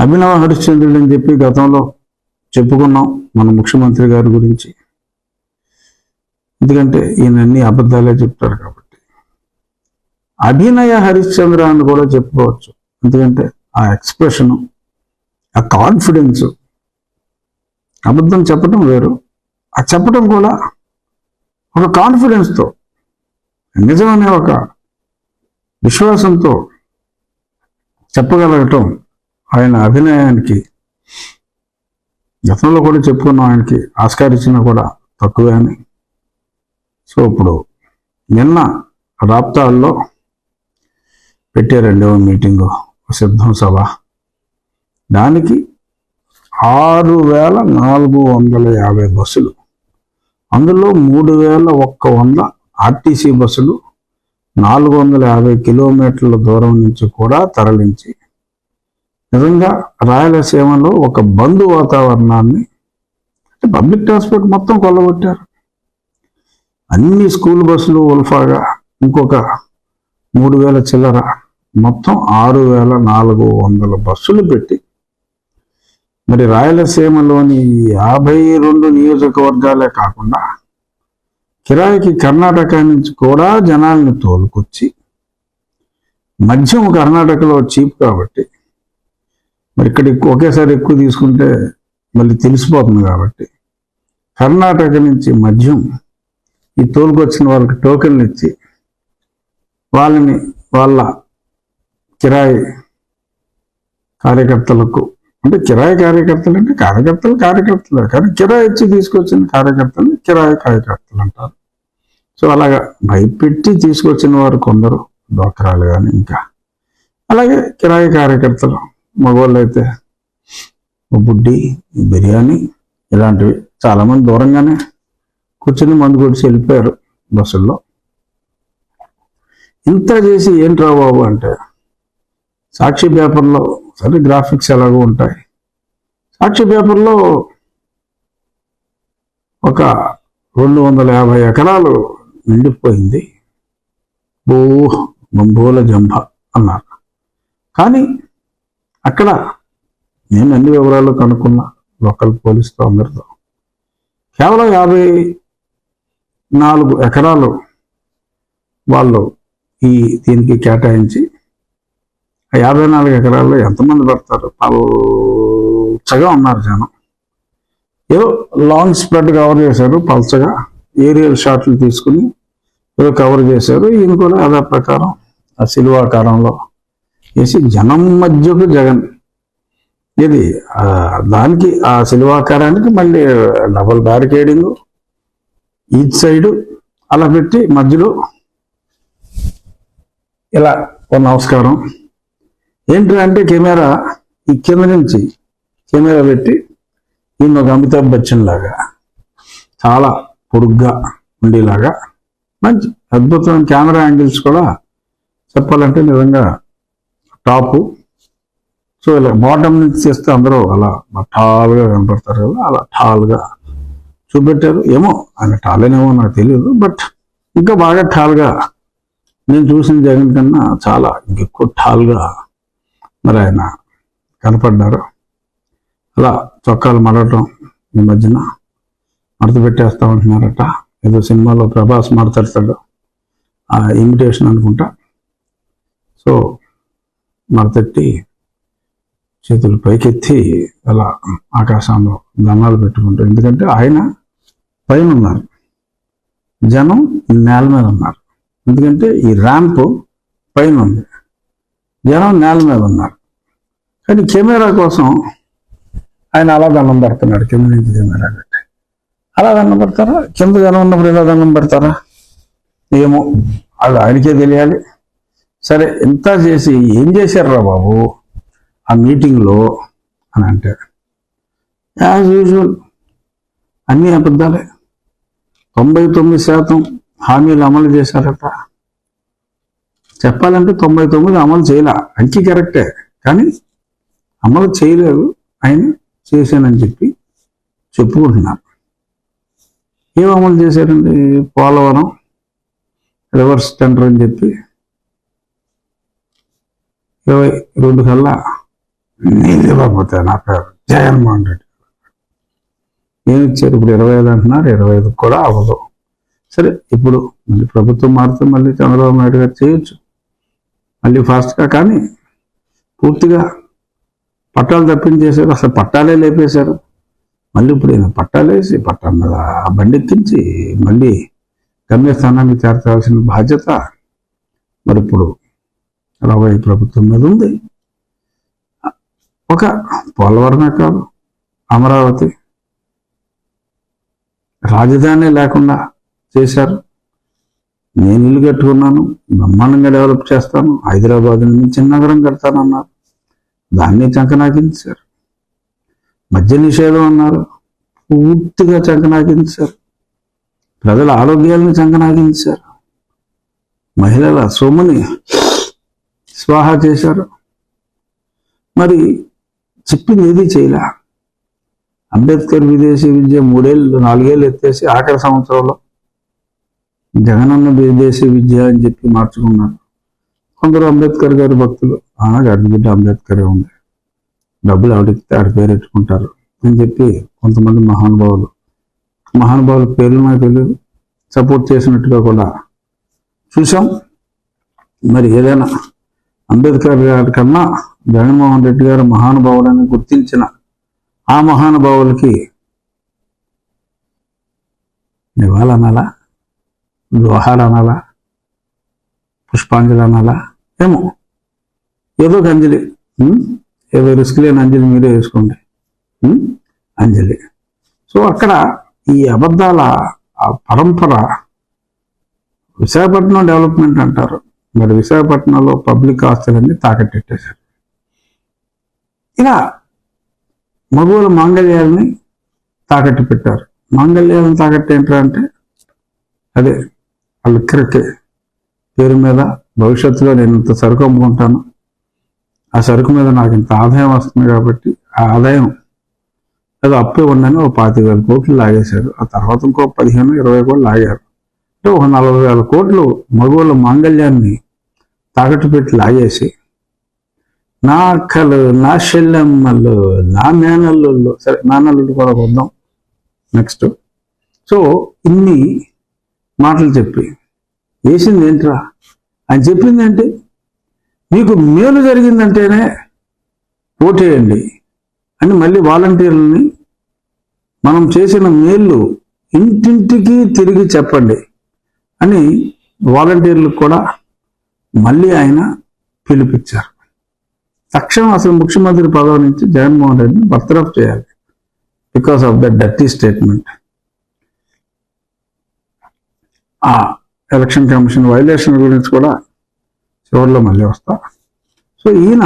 అభినవ హరిశ్చంద్రుడు అని చెప్పి గతంలో చెప్పుకున్నాం మన ముఖ్యమంత్రి గారి గురించి. ఎందుకంటే ఈయన అన్ని అబద్ధాలే చెప్తారు కాబట్టి. అభినయ హరిశ్చంద్ర అని కూడా చెప్పుకోవచ్చు. ఎందుకంటే ఆ ఎక్స్ప్రెషను, ఆ కాన్ఫిడెన్స్. అబద్ధం చెప్పడం వేరు, ఆ చెప్పడం కూడా ఒక కాన్ఫిడెన్స్తో, నిజమనే ఒక విశ్వాసంతో చెప్పగలగటం ఆయన అభినయానికి. గతంలో కూడా చెప్పుకున్నాం ఆయనకి ఆస్కార్ ఇచ్చినా కూడా తక్కువే అని. సో ఇప్పుడు నిన్న రాప్తాడులో పెట్టారండి మీటింగు, సిద్ధం సభ. దానికి 6,450 బస్సులు, అందులో 3,100 ఆర్టీసీ బస్సులు 450 కిలోమీటర్ల దూరం నుంచి కూడా తరలించి నిజంగా రాయలసీమలో ఒక బంధు వాతావరణాన్ని, అంటే పబ్లిక్ ట్రాన్స్పోర్ట్ మొత్తం కొల్లగొట్టారు. అన్ని స్కూల్ బస్సులు ఉల్ఫాగా ఇంకొక 3,000 చిల్లర, మొత్తం 6,400 బస్సులు పెట్టి మరి రాయలసీమలోని 52 నియోజకవర్గాలే కాకుండా కిరాయికి కర్ణాటక నుంచి కూడా జనాల్ని తోలుకొచ్చి, మద్యం కర్ణాటకలో చీప్ కాబట్టి మరి ఇక్కడ ఒకేసారి ఎక్కువ తీసుకుంటే మళ్ళీ తెలిసిపోతుంది కాబట్టి కర్ణాటక నుంచి మద్యం ఈ తోలుకొచ్చిన వాళ్ళకి టోకెన్లు ఇచ్చి వాళ్ళని వాళ్ళ కిరాయి కార్యకర్తలకు, అంటే కిరాయి కార్యకర్తలు అంటే కార్యకర్తలు కానీ కిరాయి ఇచ్చి తీసుకొచ్చిన కార్యకర్తలు కిరాయి కార్యకర్తలు అంటారు. సో అలాగా భయపెట్టి తీసుకొచ్చిన వారు కొందరు డోకరాలు కానీ, ఇంకా అలాగే కిరాయి కార్యకర్తలు మగవాళ్ళు అయితే బుడ్డి, బిర్యానీ ఇలాంటివి చాలామంది దూరంగానే కూర్చొని మందు కొడిచి వెళ్ళిపోయారు బస్సుల్లో. ఇంత చేసి ఏంట్రా బాబు అంటే, సాక్షి పేపర్లో సరే గ్రాఫిక్స్ ఎలాగో ఉంటాయి. సాక్షి పేపర్లో ఒక 250 ఎకరాలు నిండిపోయింది, బంబోల జంభ అన్నారు. కానీ అక్కడ నేను అన్ని వివరాలు కనుక్కున్నా లోకల్ పోలీసుతో అందరితో. కేవలం 54 ఎకరాలు వాళ్ళు దీనికి కేటాయించి, ఆ 54 ఎకరాల్లో ఎంతమంది పడతారు? పల్చగా ఉన్నారు జనం. ఏదో లాంగ్ స్ప్రెడ్ కవర్ చేశారు, పల్చగా ఏరియల్ షాట్లు తీసుకుని ఏదో కవర్ చేశారు. ఈయన కూడా అదే ప్రకారం ఆ శిలువాకారంలో వేసి జనం మధ్యకు జగన్, ఇది దానికి ఆ శిలువాకారానికి మళ్ళీ డబుల్ బ్యారికేడింగ్ ఈచ్ సైడు అలా పెట్టి మధ్యలో ఇలా ఒక నమస్కారం. ఏంటి అంటే కెమెరా ఈ కింద నుంచి కెమెరా పెట్టి ఈయన ఒక అమితాబ్ బచ్చన్ లాగా చాలా పొడుగ్గా ఉండేలాగా మంచి అద్భుతమైన కెమెరా యాంగిల్స్ కూడా చెప్పాలంటే నిజంగా టాపు. సో ఇలా బాటమ్ నుంచి చేస్తే అందరూ అలా టాల్గా కనపడతారు కదా, అలా టాల్గా చూపెట్టారు. ఏమో ఆయన టాలేనేమో నాకు తెలియదు, బట్ ఇంకా బాగా టాల్గా నేను చూసిన జగన్ కన్నా చాలా ఇంకెక్కువ టాల్గా మరి ఆయన కనపడ్డారు. అలా చొక్కాలు మడటం, ఈ మధ్యన మడత పెట్టేస్తా ఉంటున్నారట. ఏదో సినిమాలో ప్రభాస్ మడతెడతాడు, ఆ ఇమిటేషన్ అనుకుంటా. సో మడతెట్టి చేతులు పైకెత్తి అలా ఆకాశంలో దండాలు పెట్టుకుంటూ, ఎందుకంటే ఆయన పైన ఉన్నారు, జనం నేల మీద ఉన్నారు. ఎందుకంటే ఈ ర్యాంప్ పైన ఉంది, జనం నేల మీద ఉన్నారు. కానీ కెమెరా కోసం ఆయన అలా దండం పెడుతున్నాడు, కింద నుంచి కెమెరా పెట్టి. అలా దండం పెడతారా? కింద జనం ఉన్నప్పుడు ఎలా దండం పెడతారా? ఏమో అది ఆయనకే తెలియాలి. సరే ఇంత చేసి ఏం చేశారా బాబు ఆ మీటింగ్లో అని అంటే, యాజ్ యూజువల్ అన్నీ అబద్ధాలే. 99% హామీలు అమలు చేశారట. చెప్పాలంటే 99 అమలు చేయలే, అంకి కరెక్టే, కానీ అమలు చేయలేదు. ఆయన చేశానని చెప్పి చెప్పుకుంటున్నారు. ఏం అమలు చేశారండి? పోలవరం రివర్స్ టెండర్ అని చెప్పి 22 కల్లా నీళ్ళు ఇవ్వకపోతే నా పేరు జగన్మోహన్ రెడ్డి. ఏమి ఇచ్చారు? ఇప్పుడు 25 అంటున్నారు, 25 కూడా అవ్వదు. సరే, ఇప్పుడు మళ్ళీ ప్రభుత్వం మారితే మళ్ళీ చంద్రబాబు నాయుడు గారు చేయొచ్చు మళ్ళీ ఫాస్ట్గా. కానీ పూర్తిగా పట్టాలు తప్పించేశారు, అసలు పట్టాలే లేపేశారు. మళ్ళీ ఇప్పుడు ఈయన పట్టాలేసి పట్టా మీద బండి ఎక్కించి మళ్ళీ గమ్యస్థానానికి చేర్చాల్సిన బాధ్యత మరి ఇప్పుడు రాబోయే ప్రభుత్వం మీద ఉంది. ఒక పోలవరమే కాదు, అమరావతి రాజధాని లేకుండా చేశారు. నేను ఇల్లు కట్టుకున్నాను, బ్రహ్మాండంగా డెవలప్ చేస్తాను, హైదరాబాద్ నుంచి నగరం కడతానన్నారు, దాన్ని చంకనాకించారు. మద్య నిషేధం అన్నారు, పూర్తిగా చంకనాకించారు. ప్రజల ఆరోగ్యాలను చంకనాకించారు. మహిళల సొమ్ముని స్వాహా చేశారు. మరి చెప్పింది ఏది చేయలే. అంబేద్కర్ విదేశీ విద్య 4 ఏళ్ళు ఎత్తేసి ఆఖరి సంవత్సరంలో జగనన్న విదేశీ విద్య అని చెప్పి మార్చుకున్నారు. కొందరు అంబేద్కర్ గారి భక్తులు గాడి బిడ్డ అంబేద్కరే ఉంది, డబ్బులు ఎవడికితే ఆడి పేరు పెట్టుకుంటారు అని చెప్పి కొంతమంది మహానుభావుల పేర్లు నాకు తెలియదు, సపోర్ట్ చేసినట్టుగా కూడా చూసాం. మరి ఏదైనా అంబేద్కర్ గారి కన్నా జగన్మోహన్ రెడ్డి గారు మహానుభావులని గుర్తించిన ఆ మహానుభావులకి నివాళనాలా, జోహార్ అనాలా, పుష్పాంజలి అనాలా, ఏమో ఏదో ఒక అంజలి, ఏదో రిస్క్ లేని అంజలి మీరే వేసుకోండి, అంజలి. సో అక్కడ ఈ అబద్ధాల ఆ పరంపర, విశాఖపట్నం డెవలప్మెంట్ అంటారు, మరి విశాఖపట్నంలో పబ్లిక్ ఆస్తులన్నీ తాకట్టేశారు. ఇలా మగువుల మాంగళ్యాలని తాకట్టు పెట్టారు. మాంగళ్యాలను తాకట్టు ఏంటంటే అదే వాళ్ళ ఇక్కడికే పేరు మీద భవిష్యత్తులో నేను ఇంత సరుకు అమ్ముకుంటాను, ఆ సరుకు మీద నాకు ఇంత ఆదాయం వస్తుంది కాబట్టి ఆ ఆదాయం ఏదో అప్పు ఇవ్వండి ఒక 25,000 కోట్లు లాగేశారు. ఆ తర్వాత ఇంకో 15-20 కోట్లు లాగారు. అంటే ఒక 40,000 కోట్లు మగువుల మాంగళ్యాన్ని తాకట్టు పెట్టి లాగేసి నా అక్కలు, నా చెల్లెమ్మలు, నా మేనల్లుళ్ళు, సరే మేనల్లుళ్ళు కూడా వద్దాం నెక్స్ట్. సో ఇన్ని మాటలు చెప్పి వేసింది ఏంట్రా అని చెప్పింది ఏంటి? మీకు మేలు జరిగిందంటేనే ఓటేయండి అని మళ్ళీ వాలంటీర్లని మనం చేసిన మేలు ఇంటింటికి తిరిగి చెప్పండి అని వాలంటీర్లకు కూడా మళ్ళీ ఆయన పిలిపించారు. తక్షణం అసలు ముఖ్యమంత్రి పదవి నుంచి జగన్మోహన్ రెడ్డిని బర్తరఫ్ చేయాలి because of the dirty statement. ఆ ఎలక్షన్ కమిషన్ వైలేషన్ గురించి కూడా చివరిలో మళ్ళీ వస్తా. సో ఈయన